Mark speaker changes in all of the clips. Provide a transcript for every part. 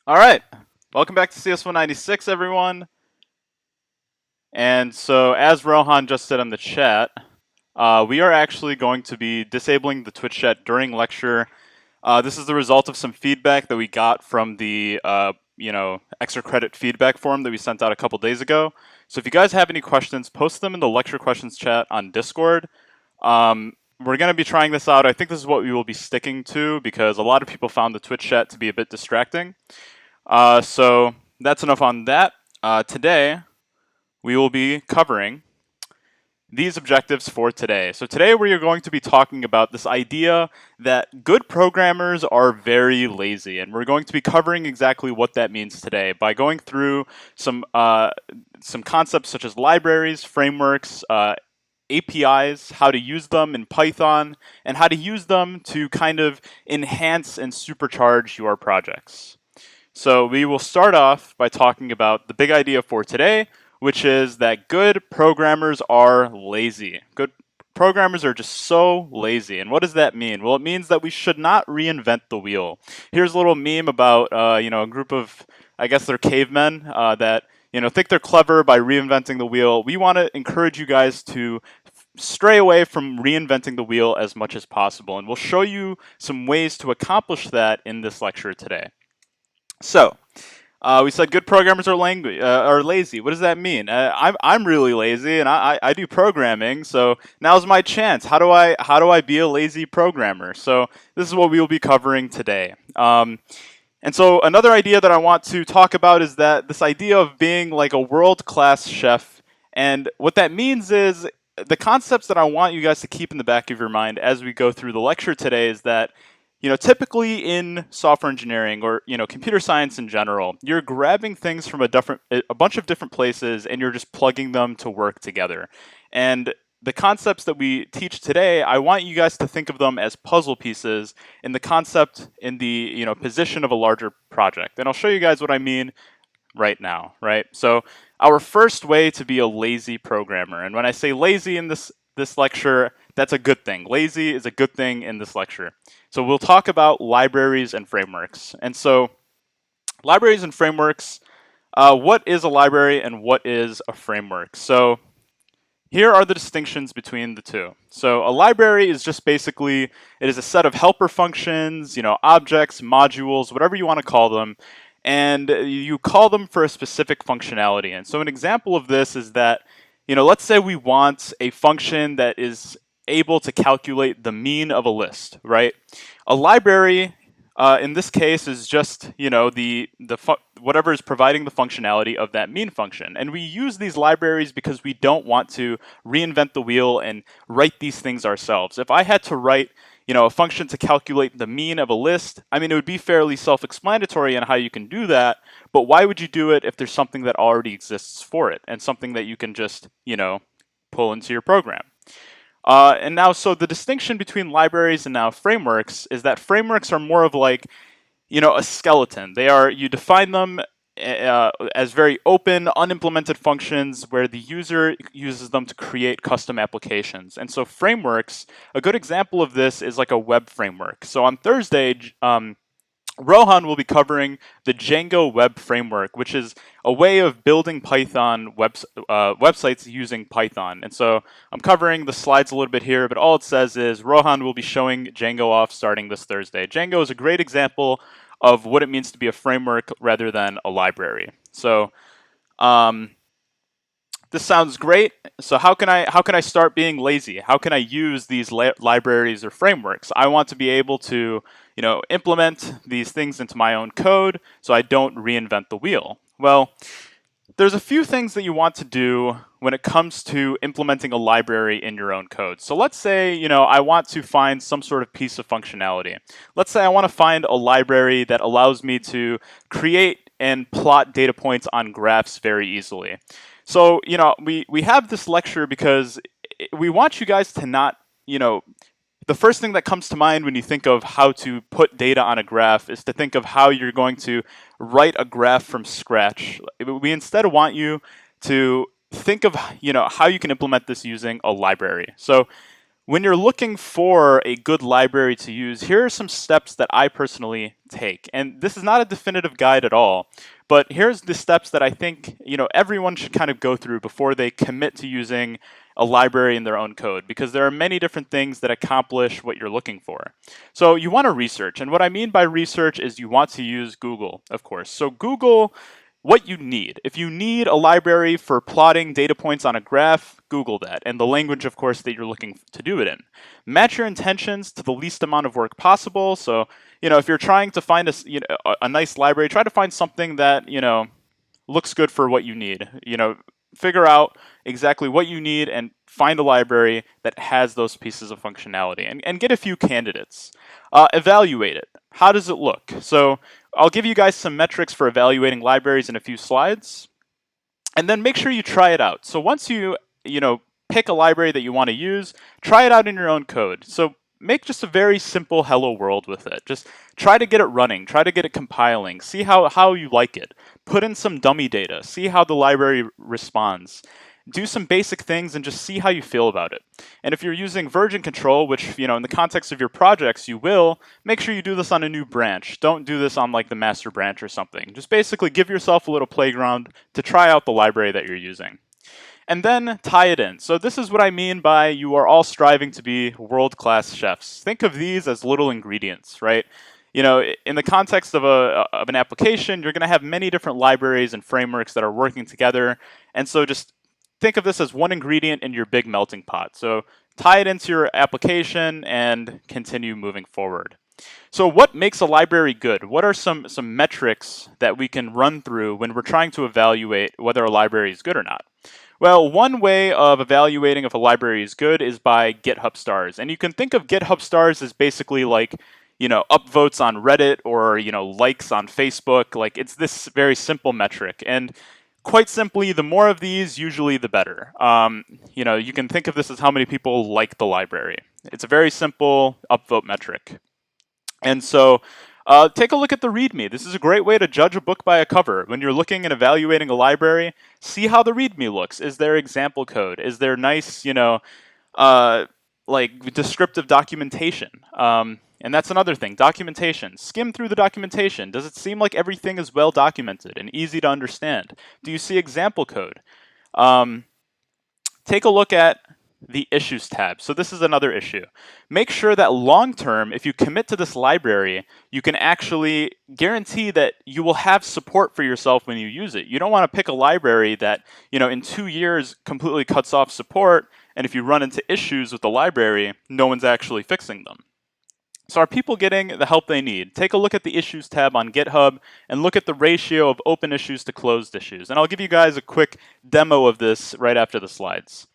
Speaker 1: All right, welcome back to CS196, everyone. And so, as Rohan just said in the chat, we are actually going to be disabling the Twitch chat during lecture. This is the result of some feedback that we got from the extra credit feedback form that we sent out a couple days ago. So if you guys have any questions, post them in the lecture questions chat on Discord. We're going to be trying this out. I think this is what we will be sticking to because a lot of people found the Twitch chat to be a bit distracting. So that's enough on that. Today, we will be covering these objectives for today. So today we are going to be talking about this idea that good programmers are very lazy, and we're going to be covering exactly what that means today by going through some concepts such as libraries, frameworks, APIs, how to use them in Python, and how to use them to kind of enhance and supercharge your projects. So we will start off by talking about the big idea for today, which is that good programmers are lazy. Good programmers are just so lazy. And what does that mean? Well, it means that we should not reinvent the wheel. Here's a little meme about a group of, I guess they're cavemen that think they're clever by reinventing the wheel. We want to encourage you guys to stray away from reinventing the wheel as much as possible, and we'll show you some ways to accomplish that in this lecture today. So, we said good programmers are lazy. What does that mean? I'm really lazy, and I do programming. So now's my chance. How do I be a lazy programmer? So this is what we will be covering today. And so another idea that I want to talk about is that this idea of being like a world-class chef. And what that means is the concepts that I want you guys to keep in the back of your mind as we go through the lecture today is that typically in software engineering or computer science in general, you're grabbing things from a bunch of different places and you're just plugging them to work together. And the concepts that we teach today, I want you guys to think of them as puzzle pieces in the concept in the position of a larger project. And I'll show you guys what I mean right now, right? So our first way to be a lazy programmer, and when I say lazy in this lecture, that's a good thing. Lazy is a good thing in this lecture. So we'll talk about libraries and frameworks. And so libraries and frameworks, what is a library and what is a framework? So here are the distinctions between the two. So a library is just basically, it is a set of helper functions, objects, modules, whatever you want to call them, and you call them for a specific functionality. And so an example of this is that, let's say we want a function that is able to calculate the mean of a list, right? A library, in this case, is just whatever is providing the functionality of that mean function. And we use these libraries because we don't want to reinvent the wheel and write these things ourselves. If I had to write a function to calculate the mean of a list, I mean, it would be fairly self-explanatory on how you can do that, but why would you do it if there's something that already exists for it and something that you can just, pull into your program? And now, so the distinction between libraries and now frameworks is that frameworks are more of like, a skeleton. You define them as very open, unimplemented functions where the user uses them to create custom applications. And so frameworks, a good example of this is like a web framework. So on Thursday, Rohan will be covering the Django Web Framework, which is a way of building Python websites using Python. And so I'm covering the slides a little bit here, but all it says is Rohan will be showing Django off starting this Thursday. Django is a great example of what it means to be a framework rather than a library. So this sounds great. So how can I start being lazy? How can I use these libraries or frameworks? I want to be able to implement these things into my own code so I don't reinvent the wheel. Well, there's a few things that you want to do when it comes to implementing a library in your own code. So let's say, I want to find some sort of piece of functionality. Let's say I want to find a library that allows me to create and plot data points on graphs very easily. So, we have this lecture because we want you guys to not, the first thing that comes to mind when you think of how to put data on a graph is to think of how you're going to write a graph from scratch. We instead want you to think of, how you can implement this using a library. So When you're looking for a good library to use, here are some steps that I personally take. And this is not a definitive guide at all, but here's the steps that I think, everyone should kind of go through before they commit to using a library in their own code, because there are many different things that accomplish what you're looking for. So you want to research, and what I mean by research is you want to use Google, of course. So Google what you need. If you need a library for plotting data points on a graph, Google that, and the language, of course, that you're looking to do it in. Match your intentions to the least amount of work possible. So, if you're trying to find a nice library, try to find something that, looks good for what you need. Figure out exactly what you need and find a library that has those pieces of functionality, and get a few candidates. Evaluate it. How does it look? So I'll give you guys some metrics for evaluating libraries in a few slides, and then make sure you try it out. So once you pick a library that you want to use, try it out in your own code. So make just a very simple hello world with it. Just try to get it running, try to get it compiling, see how you like it. Put in some dummy data, see how the library responds. Do some basic things and just see how you feel about it. And if you're using version control, which, in the context of your projects, you will, make sure you do this on a new branch. Don't do this on like the master branch or something. Just basically give yourself a little playground to try out the library that you're using. And then tie it in. So this is what I mean by you are all striving to be world-class chefs. Think of these as little ingredients, right? In the context of an application, you're going to have many different libraries and frameworks that are working together. And so just think of this as one ingredient in your big melting pot. So tie it into your application and continue moving forward. So what makes a library good? What are some metrics that we can run through when we're trying to evaluate whether a library is good or not? Well, one way of evaluating if a library is good is by GitHub stars. And you can think of GitHub stars as basically like, upvotes on Reddit or, likes on Facebook. Like, it's this very simple metric. And quite simply, the more of these, usually the better. You can think of this as how many people like the library. It's a very simple upvote metric. And so take a look at the README. This is a great way to judge a book by a cover. When you're looking and evaluating a library, see how the README looks. Is there example code? Is there nice, like descriptive documentation? And that's another thing, documentation. Skim through the documentation. Does it seem like everything is well documented and easy to understand? Do you see example code? Take a look at the Issues tab. So this is another issue. Make sure that long term, if you commit to this library, you can actually guarantee that you will have support for yourself when you use it. You don't want to pick a library that, in 2 years completely cuts off support, and if you run into issues with the library, no one's actually fixing them. So are people getting the help they need? Take a look at the Issues tab on GitHub and look at the ratio of open issues to closed issues. And I'll give you guys a quick demo of this right after the slides.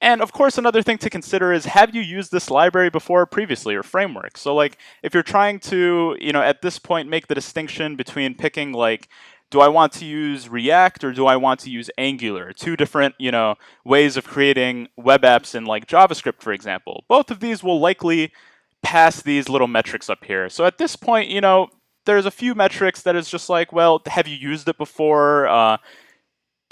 Speaker 1: And of course, another thing to consider is, have you used this library before previously, or framework? So like, if you're trying to, at this point, make the distinction between picking like, do I want to use React or do I want to use Angular? Two different, ways of creating web apps in like JavaScript, for example. Both of these will likely pass these little metrics up here. So at this point, there's a few metrics that is just like, well, have you used it before?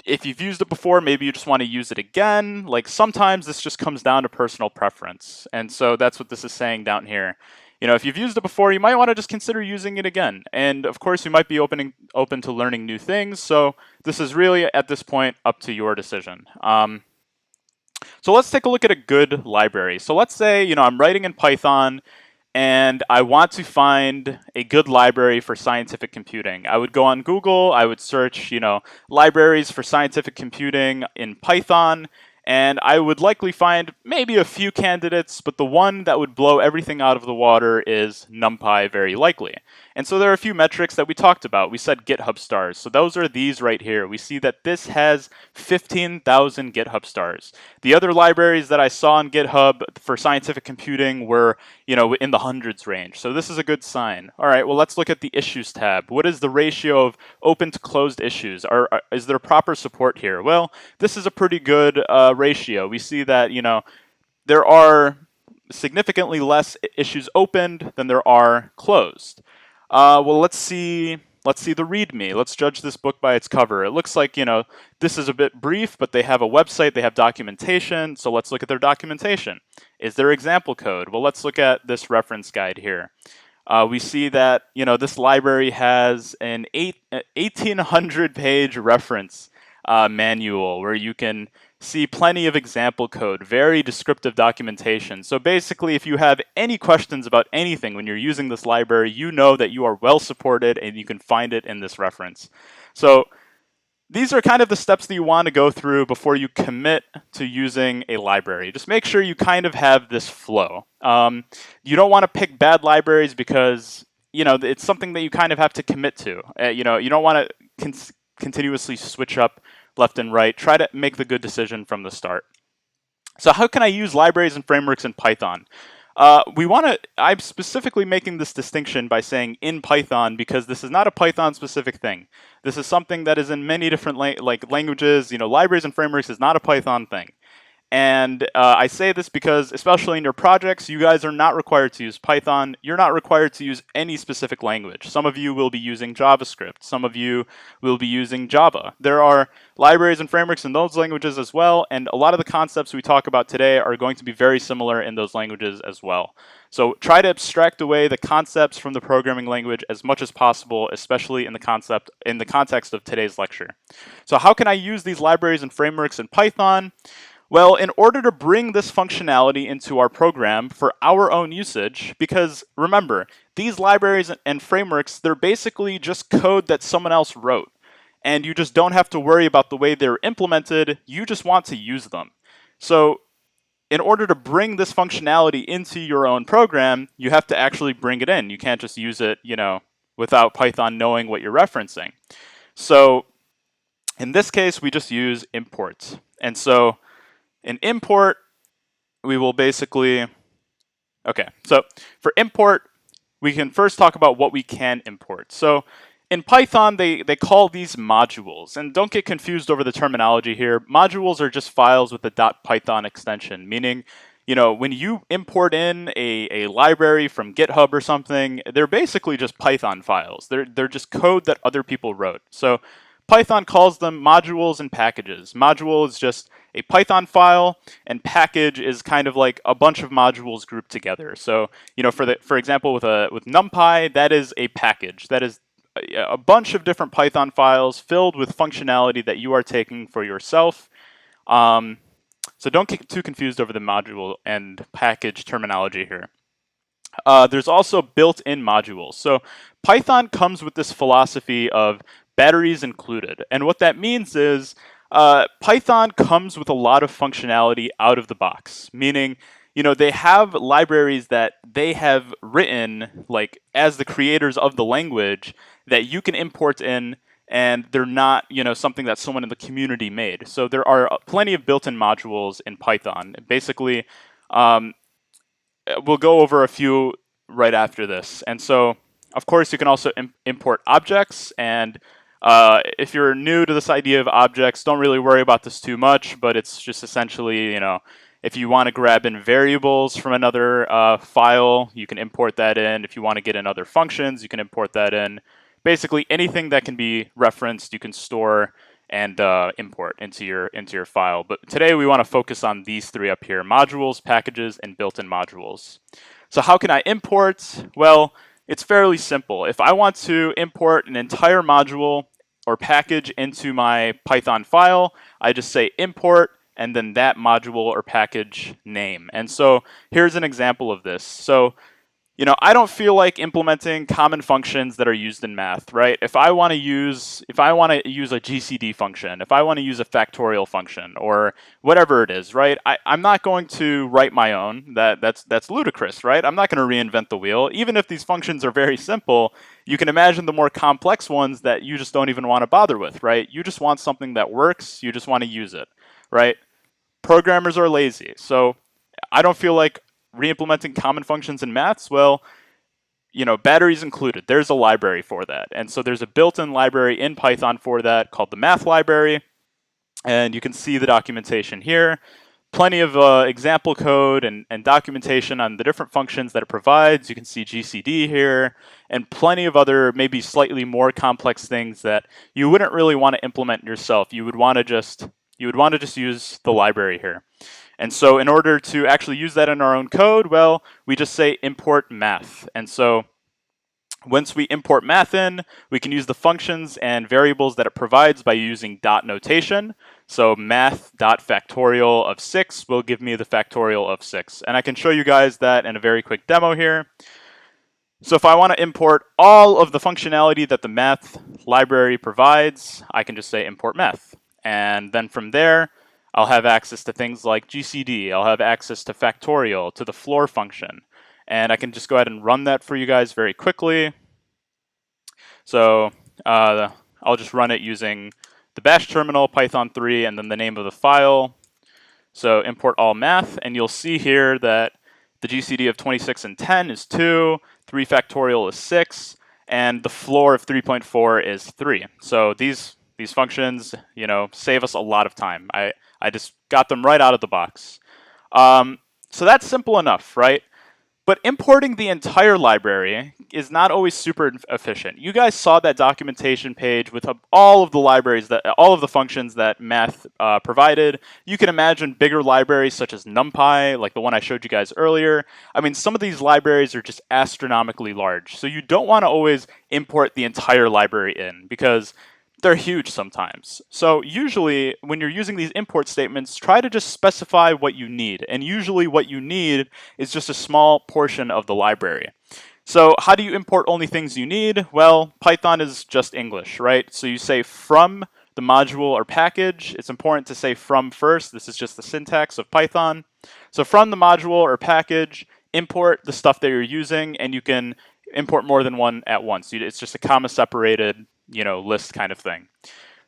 Speaker 1: If you've used it before, maybe you just want to use it again. Like, sometimes this just comes down to personal preference. And so that's what this is saying down here. If you've used it before, you might want to just consider using it again. And of course, you might be open to learning new things. So this is really, at this point, up to your decision. So let's take a look at a good library. So let's say, I'm writing in Python, and I want to find a good library for scientific computing. I would go on Google, I would search, libraries for scientific computing in Python, and I would likely find maybe a few candidates, but the one that would blow everything out of the water is NumPy, very likely. And so there are a few metrics that we talked about. We said GitHub stars. So those are these right here. We see that this has 15,000 GitHub stars. The other libraries that I saw on GitHub for scientific computing were, in the hundreds range. So this is a good sign. All right, well, let's look at the Issues tab. What is the ratio of open to closed issues? Is there proper support here? Well, this is a pretty good ratio. We see that, there are significantly less issues opened than there are closed. Well, let's see let's see the README. Let's judge this book by its cover. It looks like, this is a bit brief, but they have a website, they have documentation, so let's look at their documentation. Is there example code? Well, let's look at this reference guide here. We see that, this library has an 1,800-page reference manual where you can see plenty of example code, very descriptive documentation. So basically, if you have any questions about anything when you're using this library, you know that you are well supported and you can find it in this reference. So these are kind of the steps that you want to go through before you commit to using a library. Just make sure you kind of have this flow. You don't want to pick bad libraries because, it's something that you kind of have to commit to. You don't want to continuously switch up left and right. Try to make the good decision from the start. So how can I use libraries and frameworks in Python? I'm specifically making this distinction by saying in Python because this is not a Python specific thing. This is something that is in many different languages. Libraries and frameworks is not a Python thing. And I say this because, especially in your projects, you guys are not required to use Python. You're not required to use any specific language. Some of you will be using JavaScript. Some of you will be using Java. There are libraries and frameworks in those languages as well, and a lot of the concepts we talk about today are going to be very similar in those languages as well. So try to abstract away the concepts from the programming language as much as possible, especially in the context of today's lecture. So how can I use these libraries and frameworks in Python? Well, in order to bring this functionality into our program for our own usage, because remember, these libraries and frameworks, they're basically just code that someone else wrote. And you just don't have to worry about the way they're implemented, you just want to use them. So in order to bring this functionality into your own program, you have to actually bring it in. You can't just use it, without Python knowing what you're referencing. So in this case, we just use imports. And so in import, we will basically, so for import, we can first talk about what we can import. So in Python, they call these modules. And don't get confused over the terminology here. Modules are just files with a .python extension, meaning, when you import in a library from GitHub or something, they're basically just Python files. They're just code that other people wrote. So Python calls them modules and packages. Module is just a Python file, and package is kind of like a bunch of modules grouped together. So, for example, with NumPy, that is a package. That is a bunch of different Python files filled with functionality that you are taking for yourself. So don't get too confused over the module and package terminology here. There's also built-in modules. So Python comes with this philosophy of batteries included. And what that means is Python comes with a lot of functionality out of the box, meaning, they have libraries that they have written as the creators of the language that you can import in, and they're not, something that someone in the community made. So there are plenty of built-in modules in Python. Basically, we'll go over a few right after this. And so, of course, you can also import objects. And if you're new to this idea of objects, don't really worry about this too much. But it's just essentially, if you want to grab in variables from another file, you can import that in. If you want to get in other functions, you can import that in. Basically, anything that can be referenced, you can store and import into your file. But today we want to focus on these three up here: modules, packages, and built-in modules. So how can I import? Well, it's fairly simple. If I want to import an entire module or package into my Python file, I just say import and then that module or package name. And so here's an example of this. So I don't feel like implementing common functions that are used in math, right? If I want to use a GCD function, if I want to use a factorial function or whatever it is, right? I'm not going to write my own. That's ludicrous, right? I'm not going to reinvent the wheel. Even if these functions are very simple, you can imagine the more complex ones that you just don't even want to bother with, right? You just want something that works. You just want to use it, right? Programmers are lazy, so I don't feel like re-implementing common functions in maths. Well, batteries included. There's a library for that. And so there's a built-in library in Python for that called the math library. And you can see the documentation here. plenty of example code and documentation on the different functions that it provides. You can see GCD here, and plenty of other maybe slightly more complex things that you wouldn't really want to implement yourself. You would want to just use the library here. And so in order to actually use that in our own code, well, we just say import math. And so once we import math in, we can use the functions and variables that it provides by using dot notation. So math.factorial of 6 will give me the factorial of 6. And I can show you guys that in a very quick demo here. So if I want to import all of the functionality that the math library provides, I can just say import math. And then from there, I'll have access to things like GCD. I'll have access to factorial, to the floor function. And I can just go ahead and run that for you guys very quickly. So I'll just run it using the bash terminal, Python 3, and then the name of the file. So import all math, and you'll see here that the GCD of 26 and 10 is 2, 3 factorial is 6, and the floor of 3.4 is 3. So these functions, save us a lot of time. I just got them right out of the box. So that's simple enough, right? But importing the entire library is not always super efficient. You guys saw that documentation page with all of the functions that math provided. You can imagine bigger libraries such as NumPy, like the one I showed you guys earlier. I mean, some of these libraries are just astronomically large. So you don't want to always import the entire library in because they're huge sometimes. So usually when you're using these import statements, try to just specify what you need. And usually what you need is just a small portion of the library. So how do you import only things you need? Well, Python is just English, right? So you say from the module or package. It's important to say from first. This is just the syntax of Python. So from the module or package, import the stuff that you're using, and you can import more than one at once. It's just a comma separated list kind of thing.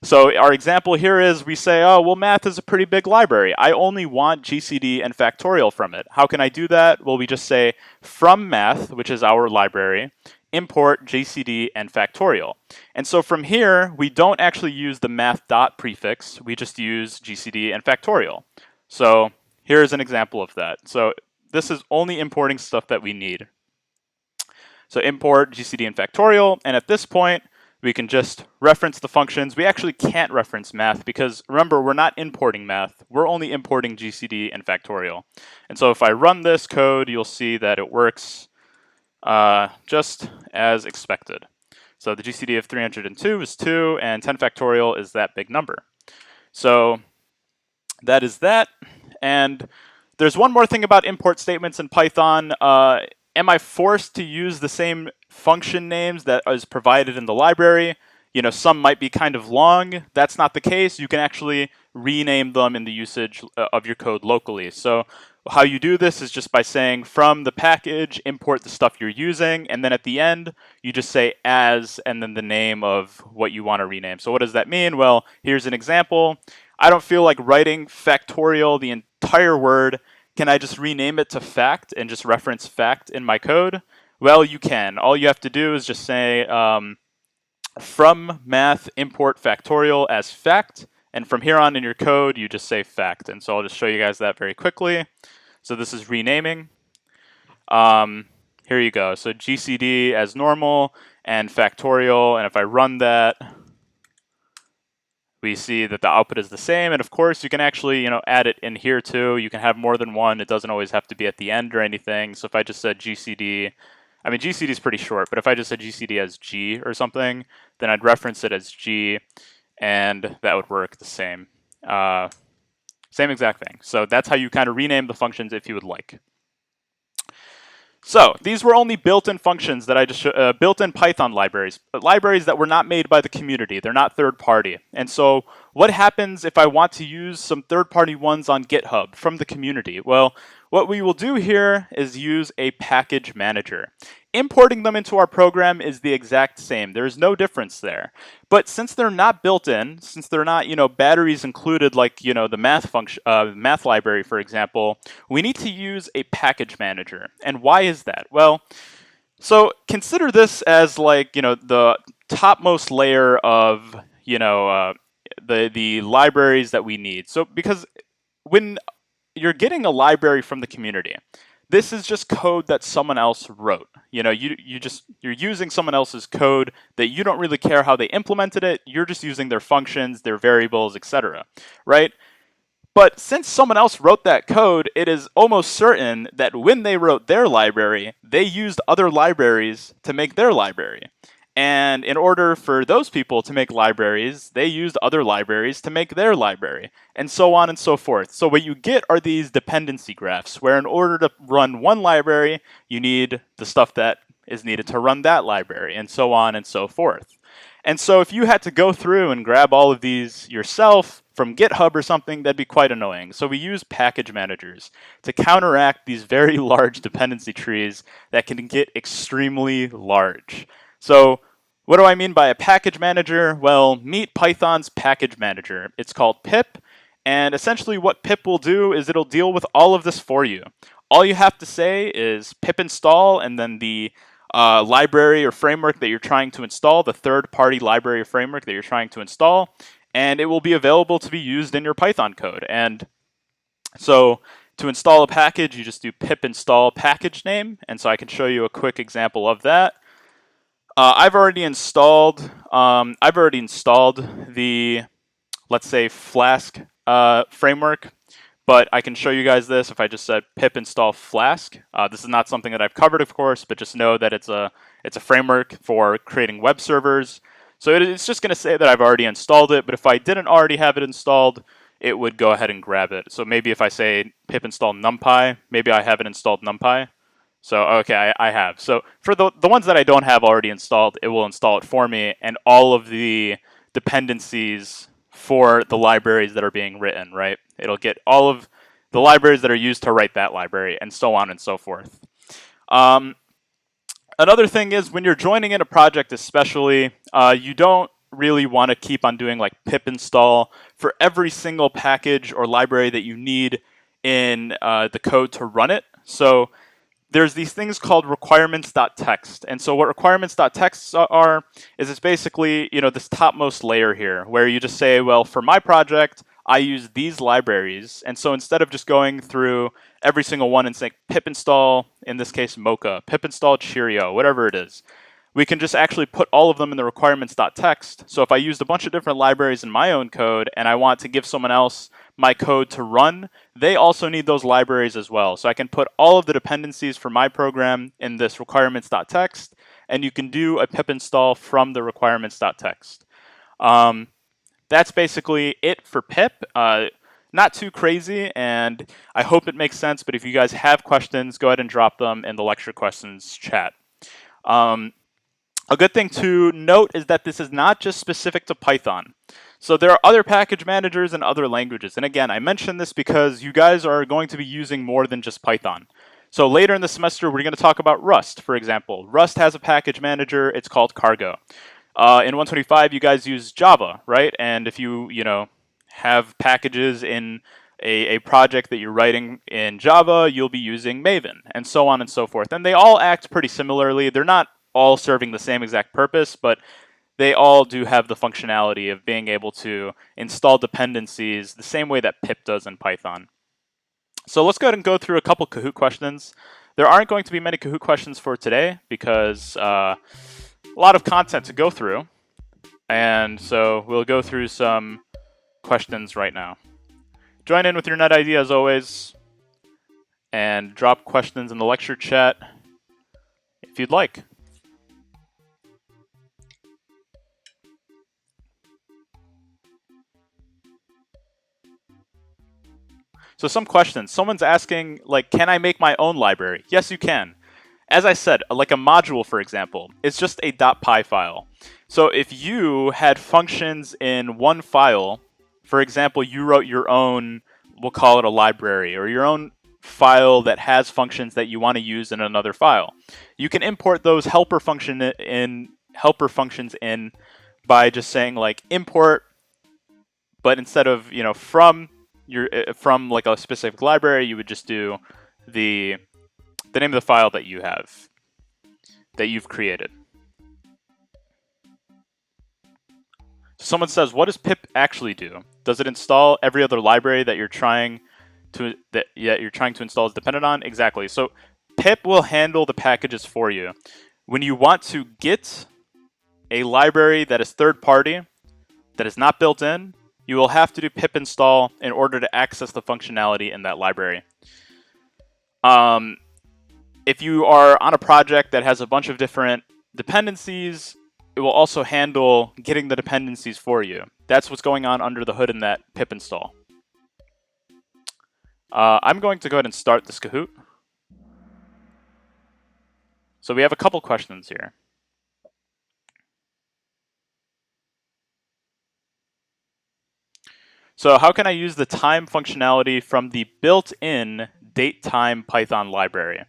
Speaker 1: So our example here is we say, oh, well, math is a pretty big library. I only want GCD and factorial from it. How can I do that? Well, we just say from math, which is our library, import GCD and factorial. And so from here, we don't actually use the math dot prefix. We just use GCD and factorial. So here's an example of that. So this is only importing stuff that we need. So import GCD and factorial. And at this point, we can just reference the functions. We actually can't reference math because remember, we're not importing math. We're only importing GCD and factorial. And so if I run this code, you'll see that it works just as expected. So the GCD of 302 is 2, and 10 factorial is that big number. So that is that. And there's one more thing about import statements in Python. Am I forced to use the same function names that is provided in the library? Some might be kind of long. That's not the case. You can actually rename them in the usage of your code locally. So how you do this is just by saying from the package, import the stuff you're using, and then at the end, you just say as, and then the name of what you want to rename. So what does that mean? Well, here's an example. I don't feel like writing factorial, the entire word. Can I just rename it to fact and just reference fact in my code? Well, you can. All you have to do is just say from math import factorial as fact, and from here on in your code, you just say fact. And so I'll just show you guys that very quickly. So this is renaming. Here you go. So GCD as normal and factorial, and if I run that, we see that the output is the same. And of course, you can actually, add it in here too. You can have more than one. It doesn't always have to be at the end or anything. So if I just said GCD, I mean, GCD is pretty short, but if I just said GCD as G or something, then I'd reference it as G, and that would work the same. Same exact thing. So that's how you kind of rename the functions if you would like. So these were only built-in functions that I just built-in Python libraries, but libraries that were not made by the community. They're not third-party. And so what happens if I want to use some third-party ones on GitHub from the community? Well, what we will do here is use a package manager. Importing them into our program is the exact same. There's no difference there. But since they're not built in, since they're not, batteries included like, the math function, math library, for example, we need to use a package manager. And why is that? Well, so consider this as like, the topmost layer of, the libraries that we need. So because when you're getting a library from the community. This is just code that someone else wrote. You know, you're using someone else's code that you don't really care how they implemented it. You're just using their functions, their variables, etc. Right? But since someone else wrote that code, it is almost certain that when they wrote their library, they used other libraries to make their library. And in order for those people to make libraries, they used other libraries to make their library, and so on and so forth. So what you get are these dependency graphs, where in order to run one library, you need the stuff that is needed to run that library, and so on and so forth. And so if you had to go through and grab all of these yourself from GitHub or something, that'd be quite annoying. So we use package managers to counteract these very large dependency trees that can get extremely large. So what do I mean by a package manager? Well, meet Python's package manager. It's called pip, and essentially what pip will do is it'll deal with all of this for you. All you have to say is pip install and then the library or framework that you're trying to install, the third-party library or framework that you're trying to install, and it will be available to be used in your Python code. And so to install a package, you just do pip install package name, and so I can show you a quick example of that. I've already installed the, let's say, Flask framework, but I can show you guys this if I just said pip install Flask. This is not something that I've covered, of course, but just know that it's a framework for creating web servers. So it's just going to say that I've already installed it, but if I didn't already have it installed, it would go ahead and grab it. So maybe if I say pip install NumPy, maybe I haven't installed NumPy. So, okay, I have. So for the ones that I don't have already installed, it will install it for me, and all of the dependencies for the libraries that are being written, right? It'll get all of the libraries that are used to write that library, and so on and so forth. Another thing is when you're joining in a project especially, you don't really want to keep on doing like pip install for every single package or library that you need in the code to run it. So there's these things called requirements.txt. And so what requirements.txt are is it's basically, you know, this topmost layer here where you just say, well, for my project, I use these libraries. And so instead of just going through every single one and saying pip install, in this case, Mocha, pip install Cheerio, whatever it is, we can just actually put all of them in the requirements.txt. So if I used a bunch of different libraries in my own code and I want to give someone else my code to run, they also need those libraries as well. So I can put all of the dependencies for my program in this requirements.txt, and you can do a pip install from the requirements.txt. That's basically it for pip. Not too crazy, and I hope it makes sense, but if you guys have questions, go ahead and drop them in the lecture questions chat. A good thing to note is that this is not just specific to Python. So there are other package managers and other languages. And again, I mention this because you guys are going to be using more than just Python. So later in the semester, we're going to talk about Rust, for example. Rust has a package manager. It's called Cargo. In 125, you guys use Java, right? And if you have packages in a project that you're writing in Java, you'll be using Maven, and so on and so forth. And they all act pretty similarly. They're not all serving the same exact purpose, but they all do have the functionality of being able to install dependencies the same way that pip does in Python. So let's go ahead and go through a couple Kahoot questions. There aren't going to be many Kahoot questions for today because a lot of content to go through. And so we'll go through some questions right now. Join in with your net ID as always, and drop questions in the lecture chat if you'd like. So some questions. Someone's asking, like, can I make my own library? Yes, you can. As I said, like a module, for example, it's just a .py file. So if you had functions in one file, for example, you wrote your own, we'll call it a library, or your own file that has functions that you want to use in another file, you can import those helper functions in by just saying like import, but instead of from like a specific library, you would just do the name of the file that you've created. Someone says, what does pip actually do? Does it install every other library that you're trying that you're trying to install is dependent on? Exactly. So pip will handle the packages for you. When you want to get a library that is third party, that is not built in, you will have to do pip install in order to access the functionality in that library. If you are on a project that has a bunch of different dependencies, it will also handle getting the dependencies for you. That's what's going on under the hood in that pip install. I'm going to go ahead and start this Kahoot. So we have a couple questions here. So how can I use the time functionality from the built-in datetime Python library?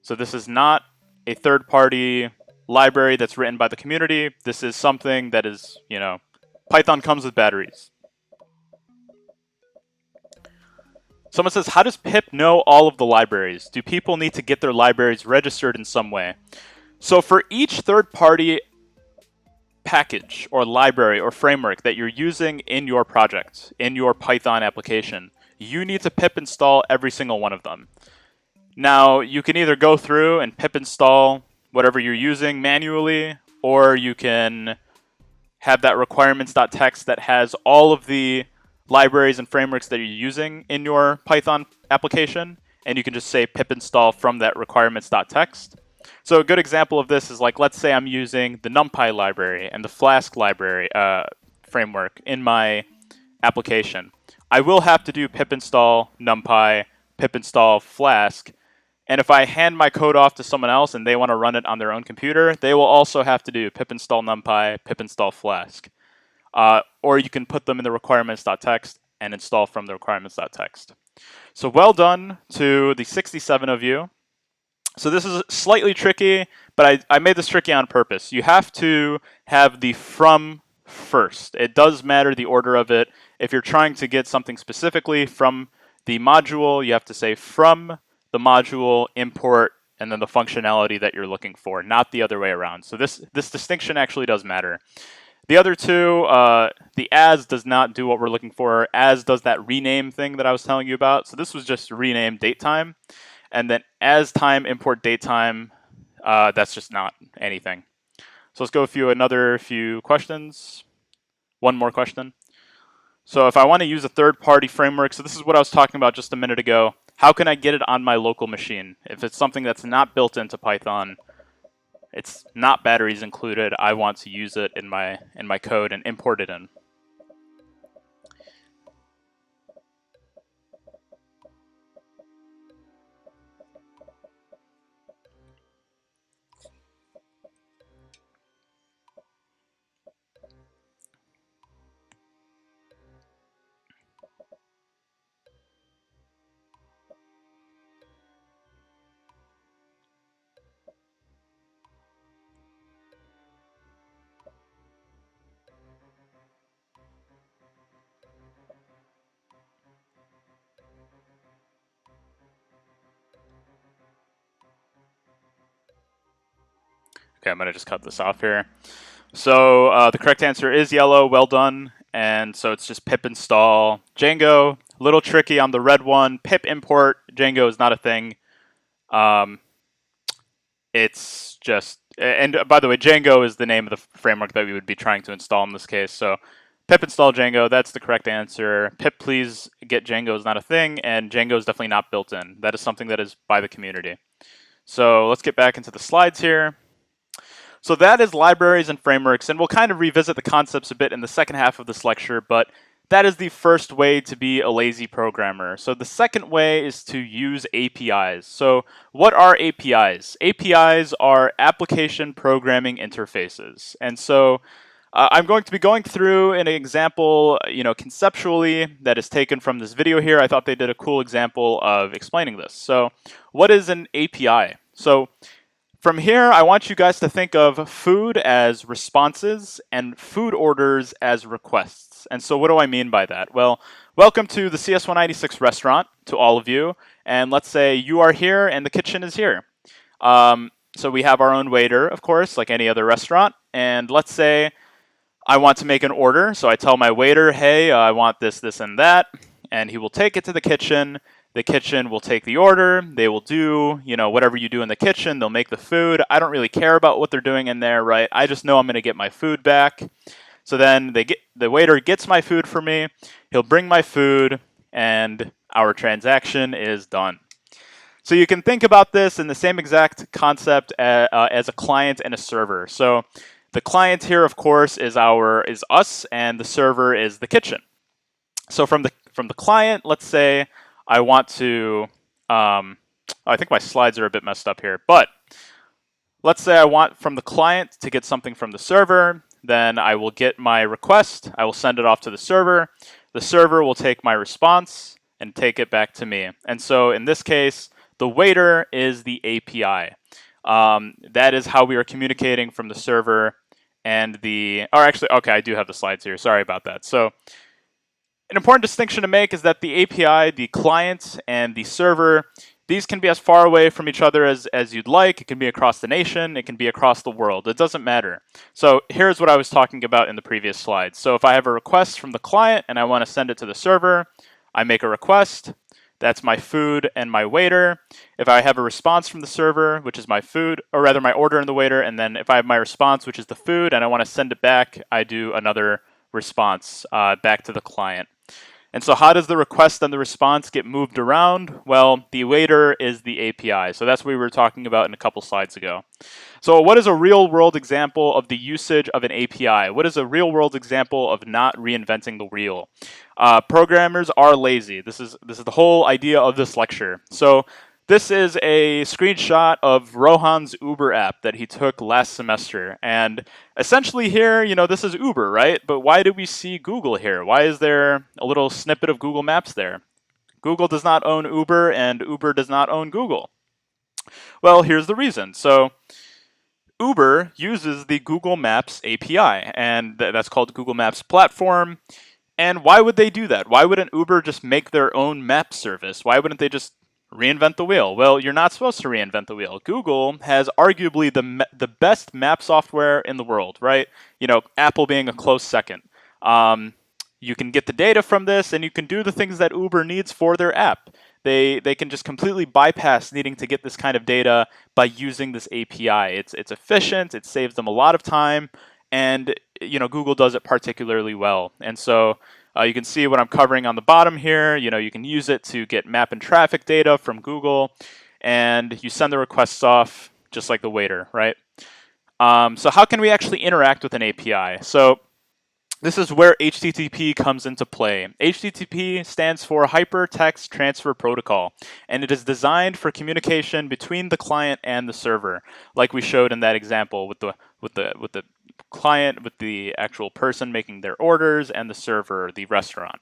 Speaker 1: So this is not a third-party library that's written by the community. This is something that is, Python comes with batteries. Someone says, how does pip know all of the libraries? Do people need to get their libraries registered in some way? So for each third-party package or library or framework that you're using in your project, in your Python application, you need to pip install every single one of them. Now, you can either go through and pip install whatever you're using manually, or you can have that requirements.txt that has all of the libraries and frameworks that you're using in your Python application, and you can just say pip install from that requirements.txt. So a good example of this is like, let's say I'm using the NumPy library and the Flask library framework in my application. I will have to do pip install NumPy, pip install Flask, and if I hand my code off to someone else and they want to run it on their own computer, they will also have to do pip install NumPy, pip install Flask. Or you can put them in the requirements.txt and install from the requirements.txt. So well done to the 67 of you. So this is slightly tricky, but I made this tricky on purpose. You have to have the from first. It does matter the order of it. If you're trying to get something specifically from the module, you have to say from the module, import, and then the functionality that you're looking for, not the other way around. So this distinction actually does matter. The other two, the as does not do what we're looking for. As does that rename thing that I was telling you about. So this was just rename datetime. And then as time import datetime, that's just not anything. So let's go through another few questions. One more question. So if I want to use a third-party framework, so this is what I was talking about just a minute ago. How can I get it on my local machine? If it's something that's not built into Python, it's not batteries included, I want to use it in my code and import it in. Okay, I'm going to just cut this off here. So the correct answer is yellow. Well done. And so it's just pip install Django. A little tricky on the red one. Pip import Django is not a thing. It's just, and by the way, Django is the name of the framework that we would be trying to install in this case. So pip install Django, that's the correct answer. Pip please get Django is not a thing, and Django is definitely not built in. That is something that is by the community. So let's get back into the slides here. So that is libraries and frameworks, and we'll kind of revisit the concepts a bit in the second half of this lecture, but that is the first way to be a lazy programmer. So the second way is to use APIs. So what are APIs? APIs are application programming interfaces. And so I'm going to be going through an example, conceptually that is taken from this video here. I thought they did a cool example of explaining this. So what is an API? So from here, I want you guys to think of food as responses and food orders as requests. And so what do I mean by that? Well, welcome to the CS196 restaurant, to all of you. And let's say you are here and the kitchen is here. So we have our own waiter, of course, like any other restaurant. And let's say I want to make an order. So I tell my waiter, hey, I want this, this, and that. and he will take it to the kitchen. The kitchen will take the order. They will do, whatever you do in the kitchen. They'll make the food. I don't really care about what they're doing in there, right? I just know I'm going to get my food back. So then the waiter gets my food for me. He'll bring my food, and our transaction is done. So you can think about this in the same exact concept as a client and a server. So the client here, of course, is us, and the server is the kitchen. So from the client, let's say I want to. I think my slides are a bit messed up here, but let's say I want from the client to get something from the server. Then I will get my request. I will send it off to the server. The server will take my response and take it back to me. And so in this case, the waiter is the API. That is how we are communicating from the server and okay, I do have the slides here. Sorry about that. So an important distinction to make is that the API, the client, and the server, these can be as far away from each other as you'd like. It can be across the nation. It can be across the world. It doesn't matter. So here's what I was talking about in the previous slide. So if I have a request from the client and I want to send it to the server, I make a request. That's my food and my waiter. If I have a response from the server, which is my food, or rather my order and the waiter, and then if I have my response, which is the food, and I want to send it back, I do another response back to the client. And so how does the request and the response get moved around? Well, the waiter is the API. So that's what we were talking about in a couple slides ago. So what is a real-world example of the usage of an API? What is a real-world example of not reinventing the wheel? Programmers are lazy. This is the whole idea of this lecture. So this is a screenshot of Rohan's Uber app that he took last semester. And essentially here, this is Uber, right? But why do we see Google here? Why is there a little snippet of Google Maps there? Google does not own Uber, and Uber does not own Google. Well, here's the reason. So Uber uses the Google Maps API, and that's called Google Maps Platform. And why would they do that? Why wouldn't Uber just make their own map service? Why wouldn't they just reinvent the wheel? Well, you're not supposed to reinvent the wheel. Google has arguably the best map software in the world, right? Apple being a close second. You can get the data from this, and you can do the things that Uber needs for their app. They can just completely bypass needing to get this kind of data by using this API. It's efficient. It saves them a lot of time, and Google does it particularly well. And so you can see what I'm covering on the bottom here. You can use it to get map and traffic data from Google, and you send the requests off just like the waiter, right? So how can we actually interact with an API? So this is where HTTP comes into play. HTTP stands for Hypertext Transfer Protocol, and it is designed for communication between the client and the server, like we showed in that example with the client, with the actual person making their orders, and the server, the restaurant.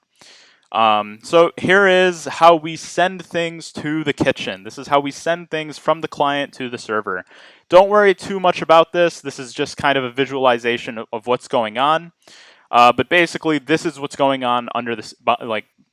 Speaker 1: So here is how we send things to the kitchen. This is how we send things from the client to the server. Don't worry too much about this. This is just kind of a visualization of what's going on. But basically, this is what's going on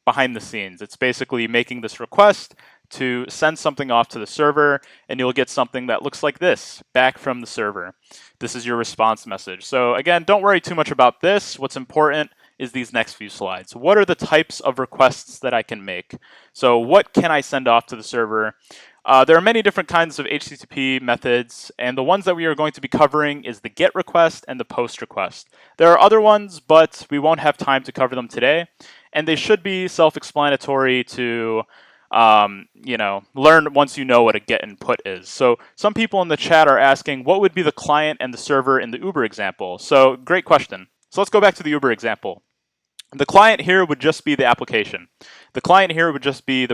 Speaker 1: behind the scenes. It's basically making this request to send something off to the server, and you'll get something that looks like this back from the server. This is your response message. So again, don't worry too much about this. What's important is these next few slides. What are the types of requests that I can make? So what can I send off to the server? There are many different kinds of HTTP methods, and the ones that we are going to be covering is the GET request and the POST request. There are other ones, but we won't have time to cover them today, and they should be self-explanatory to learn once you know what a GET and PUT is. So some people in the chat are asking, what would be the client and the server in the Uber example? So great question. So let's go back to the Uber example. The client here would just be the application. The client here would just be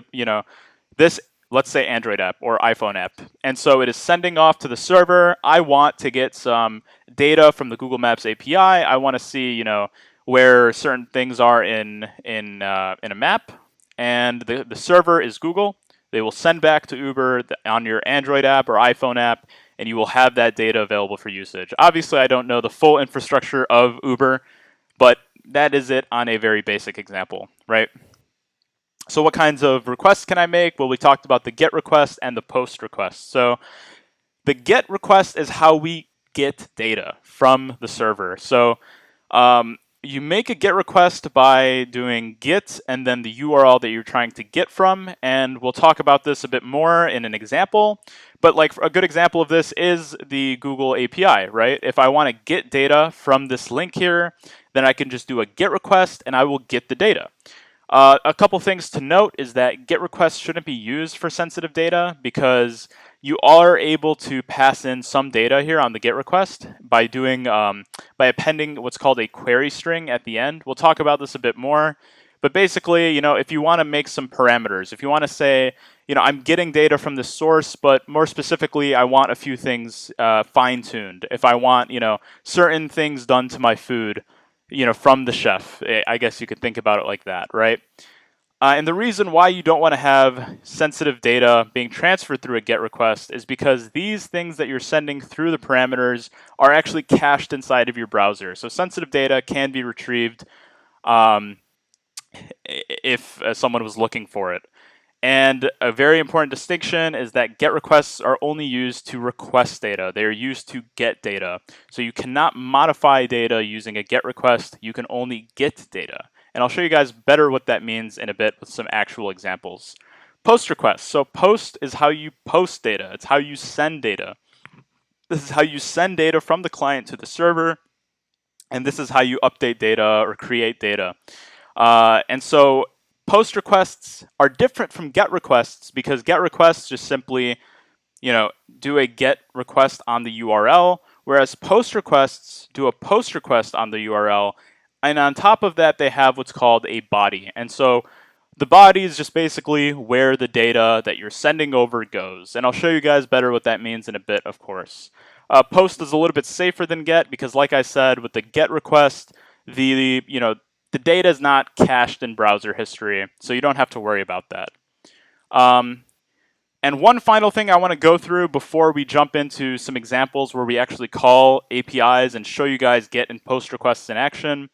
Speaker 1: this, let's say, Android app or iPhone app. And so it is sending off to the server. I want to get some data from the Google Maps API. I want to see, where certain things are in a map. And the server is Google. They will send back to Uber on your Android app or iPhone app, and you will have that data available for usage. Obviously, I don't know the full infrastructure of Uber, but that is it on a very basic example, right? So what kinds of requests can I make? Well, we talked about the GET request and the POST request. So the GET request is how we get data from the server. So you make a GET request by doing GET and then the URL that you're trying to get from, and we'll talk about this a bit more in an example. But like a good example of this is the Google API, right? If I want to get data from this link here, then I can just do a GET request and I will get the data. A couple things to note is that GET requests shouldn't be used for sensitive data because you are able to pass in some data here on the GET request by doing by appending what's called a query string at the end. We'll talk about this a bit more, but basically, if you want to make some parameters, if you want to say, I'm getting data from this source, but more specifically, I want a few things fine-tuned. If I want, certain things done to my food, from the chef. I guess you could think about it like that, right? And the reason why you don't want to have sensitive data being transferred through a GET request is because these things that you're sending through the parameters are actually cached inside of your browser. So sensitive data can be retrieved um, if someone was looking for it. And a very important distinction is that GET requests are only used to request data. They are used to get data. So you cannot modify data using a GET request. You can only get data. And I'll show you guys better what that means in a bit with some actual examples. Post requests. So post is how you post data. It's how you send data. This is how you send data from the client to the server. And this is how you update data or create data. And so post requests are different from GET requests because GET requests just simply, do a GET request on the URL, whereas post requests do a post request on the URL, and on top of that, they have what's called a body. And so the body is just basically where the data that you're sending over goes. And I'll show you guys better what that means in a bit, of course. Post is a little bit safer than GET because, like I said, with the GET request, the data is not cached in browser history, so you don't have to worry about that. And one final thing I want to go through before we jump into some examples where we actually call APIs and show you guys GET and POST requests in action.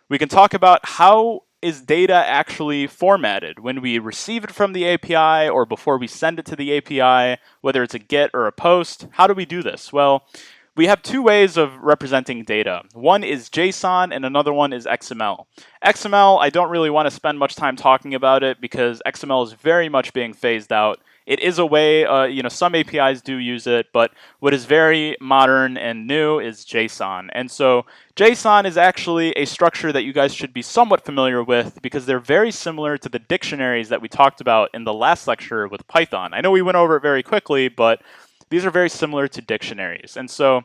Speaker 1: We can talk about how is data actually formatted when we receive it from the API or before we send it to the API, whether it's a GET or a POST. How do we do this? Well, we have two ways of representing data. One is JSON and another one is XML. XML, I don't really want to spend much time talking about it because XML is very much being phased out. It is a way, some APIs do use it, but what is very modern and new is JSON. And so JSON is actually a structure that you guys should be somewhat familiar with because they're very similar to the dictionaries that we talked about in the last lecture with Python. I know we went over it very quickly, but these are very similar to dictionaries. And so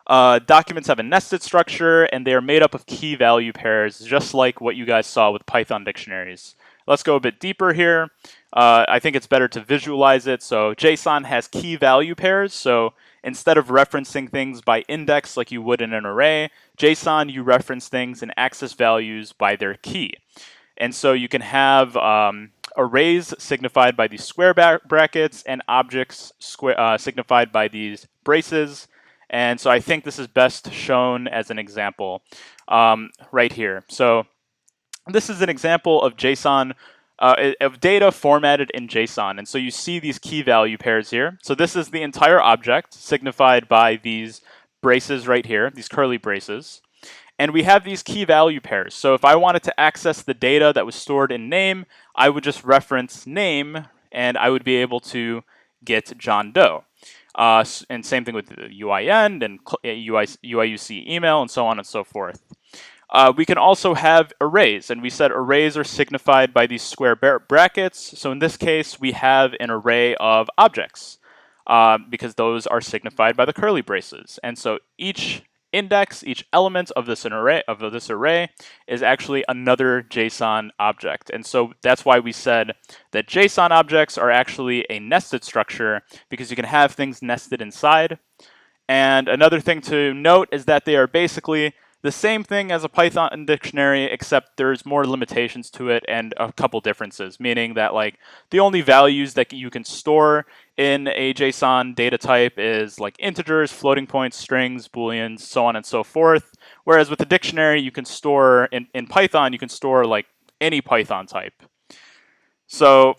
Speaker 1: documents have a nested structure, and they are made up of key value pairs, just like what you guys saw with Python dictionaries. Let's go a bit deeper here. I think it's better to visualize it. So JSON has key value pairs. So instead of referencing things by index like you would in an array, JSON, you reference things in access values by their key. And so you can have arrays signified by these square brackets and objects signified by these braces. And so I think this is best shown as an example right here. So this is an example of JSON, of data formatted in JSON. And so you see these key value pairs here. So this is the entire object signified by these braces right here, these curly braces. And we have these key value pairs. So if I wanted to access the data that was stored in name, I would just reference name, and I would be able to get John Doe. And same thing with the UIN and UIUC email and so on and so forth. We can also have arrays, and we said arrays are signified by these square brackets. So in this case, we have an array of objects because those are signified by the curly braces. And so each index, each element of this array is actually another JSON object. And so that's why we said that JSON objects are actually a nested structure because you can have things nested inside. And another thing to note is that they are basically the same thing as a Python dictionary, except there's more limitations to it and a couple differences, meaning that like the only values that you can store in a JSON data type is like integers, floating points, strings, booleans, so on and so forth. Whereas with a dictionary, you can store in Python, you can store like any Python type. So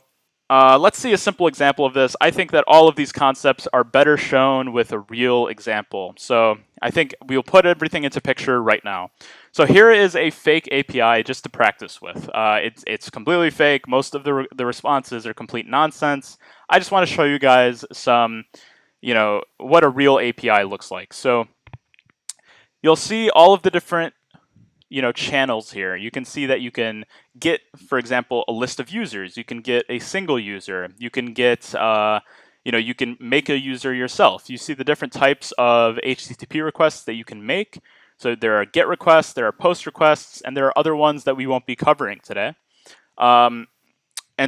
Speaker 1: Let's see a simple example of this. I think that all of these concepts are better shown with a real example. So I think we'll put everything into picture right now. So here is a fake API just to practice with. It's completely fake. Most of the responses are complete nonsense. I just want to show you guys some, what a real API looks like. So you'll see all of the different channels here. You can see that you can get, for example, a list of users. You can get a single user. You can get, you can make a user yourself. You see the different types of HTTP requests that you can make. So there are GET requests, there are POST requests, and there are other ones that we won't be covering today. And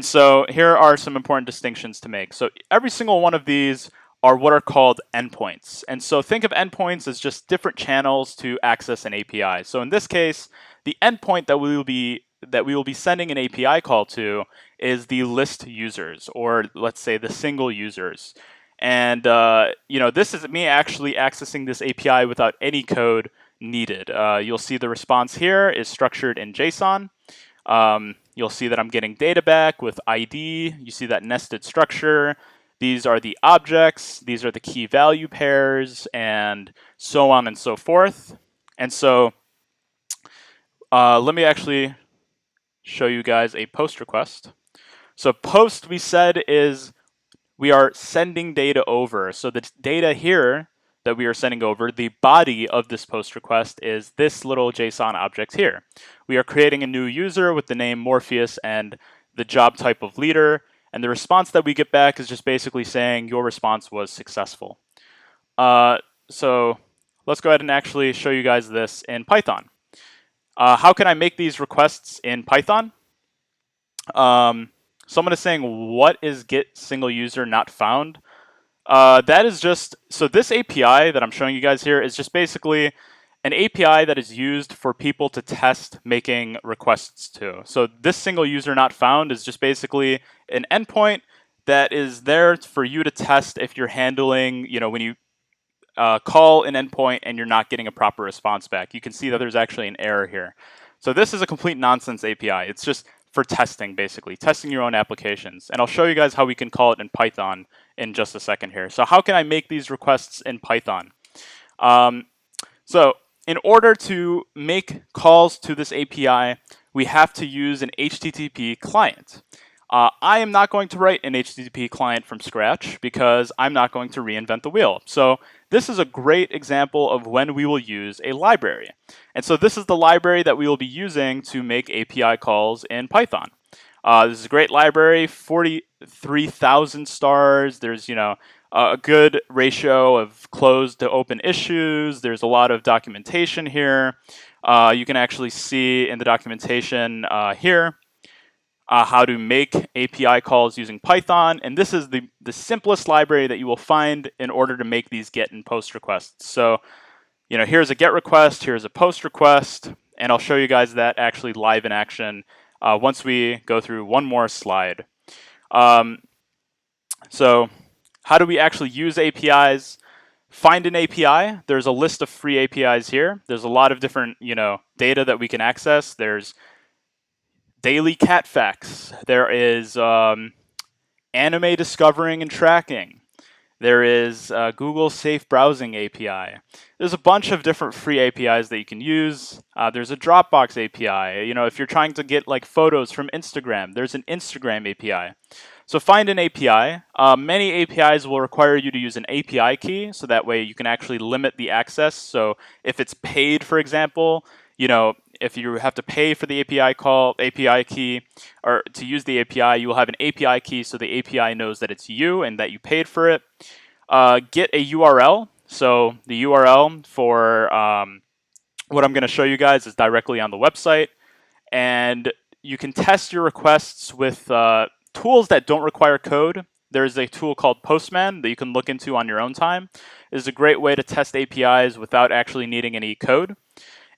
Speaker 1: so here are some important distinctions to make. So every single one of these are what are called endpoints. And so think of endpoints as just different channels to access an API. So in this case, the endpoint that we will be sending an API call to is the list users, or let's say the single users. And this is me actually accessing this API without any code needed. You'll see the response here is structured in JSON. You'll see that I'm getting data back with ID. You see that nested structure. These are the objects. These are the key value pairs, and so on and so forth. And so let me actually show you guys a POST request. So POST, we said, is we are sending data over. So the data here that we are sending over, the body of this POST request is this little JSON object here. We are creating a new user with the name Morpheus and the job type of leader. And the response that we get back is just basically saying your response was successful. So let's go ahead and actually show you guys this in Python. How can I make these requests in Python? Someone is saying, what is get single user not found? That is just, so this API that I'm showing you guys here is just basically an API that is used for people to test making requests to. So this single user not found is just basically an endpoint that is there for you to test if you're handling, when you call an endpoint and you're not getting a proper response back. You can see that there's actually an error here. So this is a complete nonsense API. It's just for testing, basically, testing your own applications. And I'll show you guys how we can call it in Python in just a second here. So how can I make these requests in Python? So in order to make calls to this API, we have to use an HTTP client. I am not going to write an HTTP client from scratch because I'm not going to reinvent the wheel. So this is a great example of when we will use a library. And so this is the library that we will be using to make API calls in Python. This is a great library, 43,000 stars. There's, a good ratio of closed to open issues. There's a lot of documentation here. You can actually see in the documentation here how to make API calls using Python. And this is the simplest library that you will find in order to make these GET and POST requests. So, here's a GET request, here's a POST request, and I'll show you guys that actually live in action once we go through one more slide. So how do we actually use APIs? Find an API. There's a list of free APIs here. There's a lot of different, data that we can access. There's daily cat facts. There is anime discovering and tracking. There is Google Safe Browsing API. There's a bunch of different free APIs that you can use. There's a Dropbox API. If you're trying to get like photos from Instagram, there's an Instagram API. So find an API. Many APIs will require you to use an API key, so that way you can actually limit the access. So if it's paid, for example, if you have to pay for the API key, or to use the API, you will have an API key so the API knows that it's you and that you paid for it. Get a URL. So the URL for what I'm going to show you guys is directly on the website. And you can test your requests with tools that don't require code. There's a tool called Postman that you can look into on your own time. It is a great way to test APIs without actually needing any code,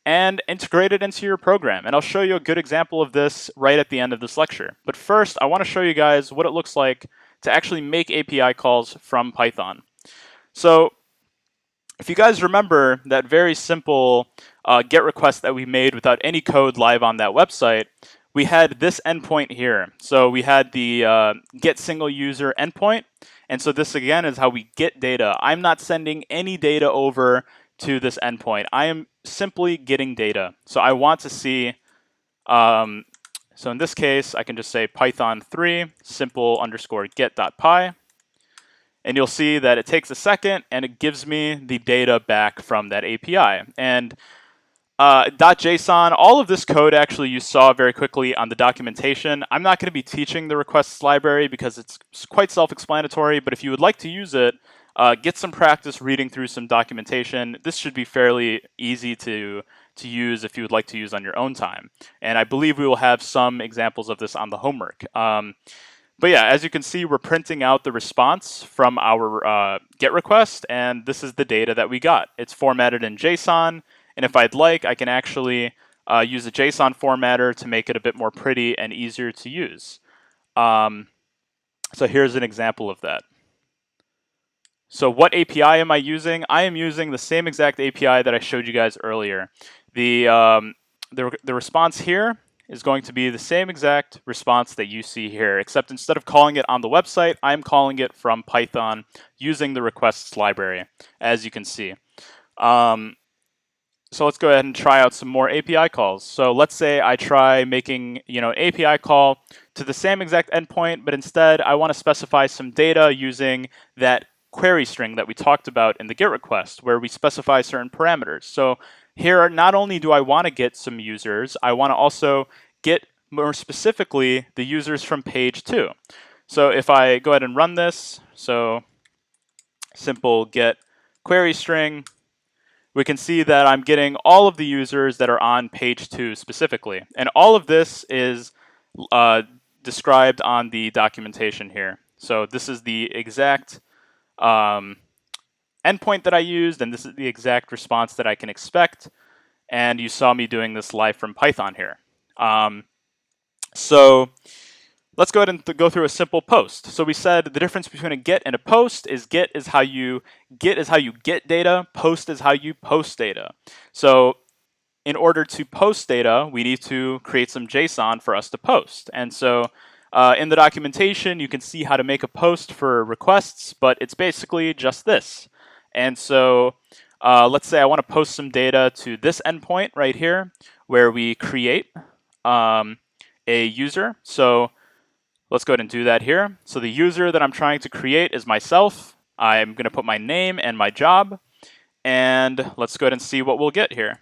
Speaker 1: and integrate it into your program. And I'll show you a good example of this right at the end of this lecture. But first, I want to show you guys what it looks like to actually make API calls from Python. So if you guys remember that very simple GET request that we made without any code live on that website, we had this endpoint here. So we had the get single user endpoint. And so this again is how we get data. I'm not sending any data over to this endpoint. I am simply getting data. So I want to see, so in this case, I can just say Python 3 simple underscore get.py. And you'll see that it takes a second and it gives me the data back from that API. And .json, all of this code actually you saw very quickly on the documentation. I'm not going to be teaching the requests library because it's quite self-explanatory, but if you would like to use it, get some practice reading through some documentation. This should be fairly easy to use if you would like to use on your own time. And I believe we will have some examples of this on the homework. But yeah, as you can see, we're printing out the response from our GET request, and this is the data that we got. It's formatted in JSON, and if I'd like, I can actually use a JSON formatter to make it a bit more pretty and easier to use. So here's an example of that. So what API am I using? I am using the same exact API that I showed you guys earlier. The response here is going to be the same exact response that you see here, except instead of calling it on the website, I'm calling it from Python using the requests library, as you can see. So let's go ahead and try out some more API calls. So let's say I try making an API call to the same exact endpoint, but instead I want to specify some data using that query string that we talked about in the GET request, where we specify certain parameters. So here, not only do I want to get some users, I want to also get more specifically the users from page 2. So if I go ahead and run this, so simple get query string, we can see that I'm getting all of the users that are on page 2 specifically. And all of this is described on the documentation here. So this is the exact endpoint that I used, and this is the exact response that I can expect. And you saw me doing this live from Python here. So let's go ahead and go through a simple post. So we said the difference between a get and a post is get is how you get data, post is how you post data. So in order to post data, we need to create some JSON for us to post. And so in the documentation, you can see how to make a post for requests, but it's basically just this. And so let's say I want to post some data to this endpoint right here, where we create a user. So let's go ahead and do that here. So the user that I'm trying to create is myself. I'm going to put my name and my job. And let's go ahead and see what we'll get here.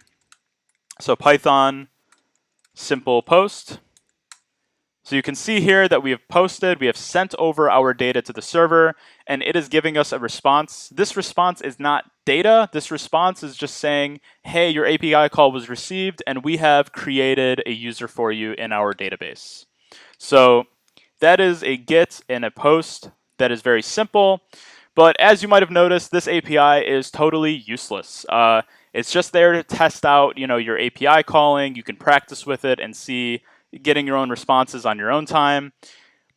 Speaker 1: So Python simple post. So you can see here that we have posted, we have sent over our data to the server, and it is giving us a response. This response is not data. This response is just saying, hey, your API call was received, and we have created a user for you in our database. So that is a get and a post that is very simple. But as you might have noticed, this API is totally useless. It's just there to test out, your API calling. You can practice with it and see getting your own responses on your own time.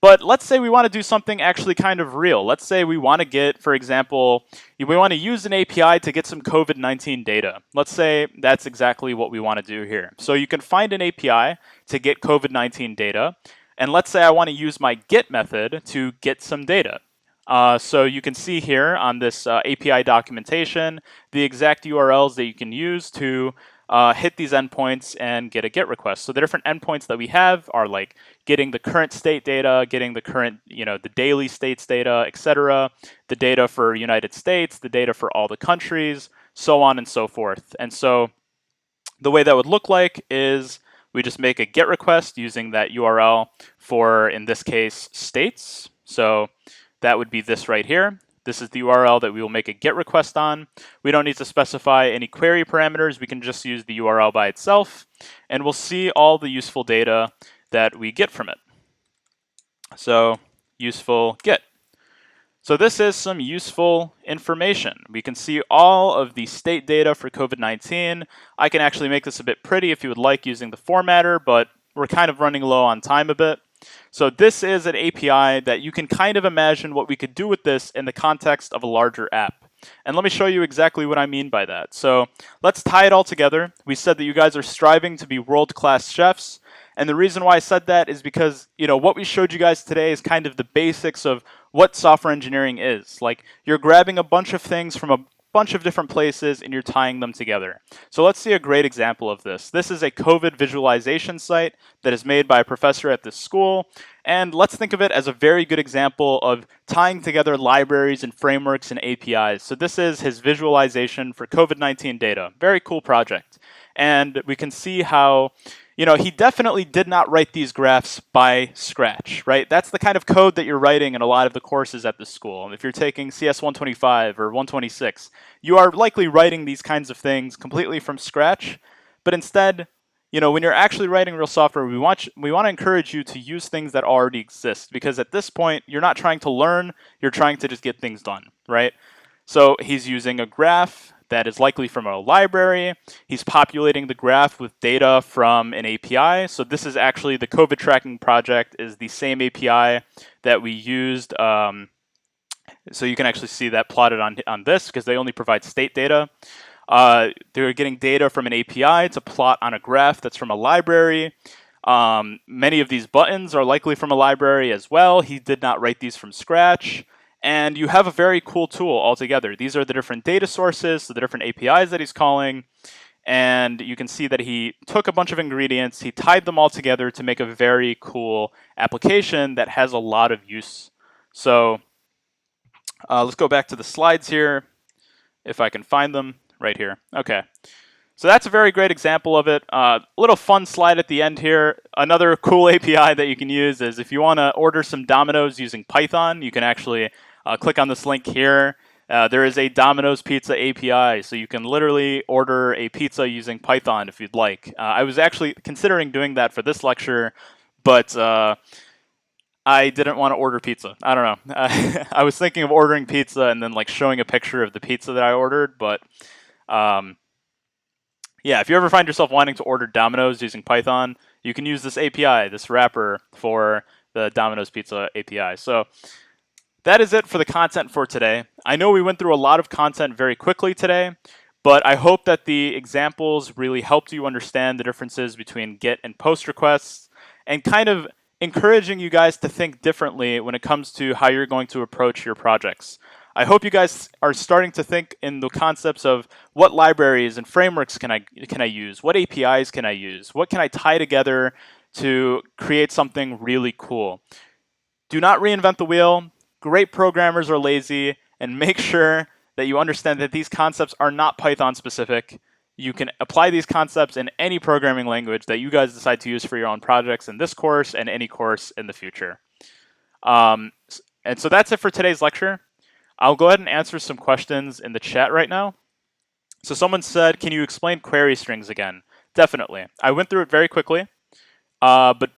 Speaker 1: But let's say we want to do something actually kind of real. Let's say we want to get, for example, we want to use an API to get some COVID-19 data. Let's say that's exactly what we want to do here. So you can find an API to get COVID-19 data. And let's say I want to use my get method to get some data. So you can see here on this API documentation the exact URLs that you can use to hit these endpoints and get a GET request. So the different endpoints that we have are like getting the current state data, getting the current, the daily states data, etc., the data for United States, the data for all the countries, so on and so forth. And so the way that would look like is we just make a GET request using that URL for, in this case, states. So that would be this right here. This is the URL that we will make a GET request on. We don't need to specify any query parameters. We can just use the URL by itself, and we'll see all the useful data that we get from it. So useful get. So this is some useful information. We can see all of the state data for COVID-19. I can actually make this a bit pretty if you would like using the formatter, but we're kind of running low on time a bit. So this is an API that you can kind of imagine what we could do with this in the context of a larger app. And let me show you exactly what I mean by that. So let's tie it all together. We said that you guys are striving to be world-class chefs. And the reason why I said that is because, what we showed you guys today is kind of the basics of what software engineering is. Like, you're grabbing a bunch of things from a bunch of different places and you're tying them together. So let's see a great example of this. This is a COVID visualization site that is made by a professor at this school. And let's think of it as a very good example of tying together libraries and frameworks and APIs. So this is his visualization for COVID-19 data. Very cool project. And we can see how he definitely did not write these graphs by scratch, right? That's the kind of code that you're writing in a lot of the courses at the school. If you're taking CS125 or 126, you are likely writing these kinds of things completely from scratch. But instead, when you're actually writing real software, we want to encourage you to use things that already exist, because at this point, you're not trying to learn, you're trying to just get things done, right? So he's using a graph that is likely from a library. He's populating the graph with data from an API. So this is actually the COVID tracking project is the same API that we used. So you can actually see that plotted on this because they only provide state data. They're getting data from an API to plot on a graph that's from a library. Many of these buttons are likely from a library as well. He did not write these from scratch. And you have a very cool tool altogether. These are the different data sources, so the different APIs that he's calling. And you can see that he took a bunch of ingredients, he tied them all together to make a very cool application that has a lot of use. So let's go back to the slides here, if I can find them right here. Okay. So that's a very great example of it. A little fun slide at the end here. Another cool API that you can use is if you want to order some Domino's using Python, you can actually click on this link here. There is a Domino's Pizza API, so you can literally order a pizza using Python if you'd like. I was actually considering doing that for this lecture, but I didn't want to order pizza. I don't know. I was thinking of ordering pizza and then showing a picture of the pizza that I ordered, but yeah, if you ever find yourself wanting to order Domino's using Python, you can use this API, this wrapper for the Domino's Pizza API. So that is it for the content for today. I know we went through a lot of content very quickly today, but I hope that the examples really helped you understand the differences between GET and POST requests and kind of encouraging you guys to think differently when it comes to how you're going to approach your projects. I hope you guys are starting to think in the concepts of what libraries and frameworks can I use? What APIs can I use? What can I tie together to create something really cool? Do not reinvent the wheel. Great programmers are lazy, and make sure that you understand that these concepts are not Python specific. You can apply these concepts in any programming language that you guys decide to use for your own projects in this course and any course in the future. And so that's it for today's lecture. I'll go ahead and answer some questions in the chat right now. So someone said, can you explain query strings again? Definitely. I went through it very quickly, but